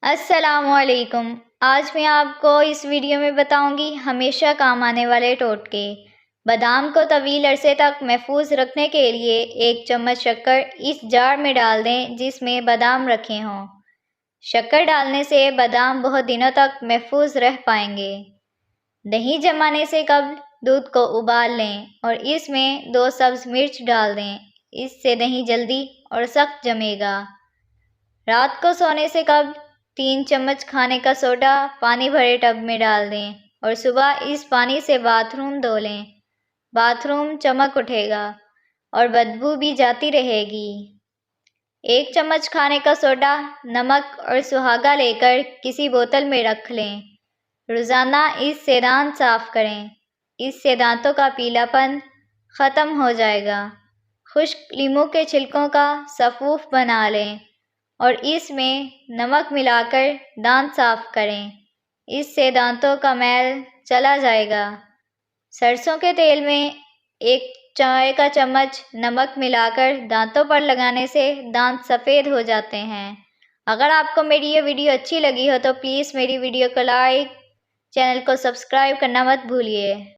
السلام علیکم۔ آج میں آپ کو اس ویڈیو میں بتاؤں گی ہمیشہ کام آنے والے ٹوٹکے۔ بادام کو طویل عرصے تک محفوظ رکھنے کے لیے 1 چمچ شکر اس جار میں ڈال دیں جس میں بادام رکھے ہوں۔ شکر ڈالنے سے بادام بہت دنوں تک محفوظ رہ پائیں گے۔ دہی جمانے سے قبل دودھ کو ابال لیں اور اس میں 2 سبز مرچ ڈال دیں، اس سے دہی جلدی اور سخت جمے گا۔ رات کو سونے سے قبل 3 چمچ کھانے کا سوڈا پانی بھرے ٹب میں ڈال دیں اور صبح اس پانی سے باتھ روم دھو لیں۔ باتھ روم چمک اٹھے گا اور بدبو بھی جاتی رہے گی۔ 1 چمچ کھانے کا سوڈا، نمک اور سہاگا لے کر کسی بوتل میں رکھ لیں۔ روزانہ اس سے دانت صاف کریں، اس سے دانتوں کا پیلا پن ختم ہو جائے گا۔ خشک لیموں کے چھلکوں کا سفوف بنا لیں اور اس میں نمک ملا کر دانت صاف کریں، اس سے دانتوں کا میل چلا جائے گا۔ سرسوں کے تیل میں 1 چائے کا چمچ نمک ملا کر دانتوں پر لگانے سے دانت سفید ہو جاتے ہیں۔ اگر آپ کو میری یہ ویڈیو اچھی لگی ہو تو پلیز میری ویڈیو کو لائک، چینل کو سبسکرائب کرنا مت بھولیے۔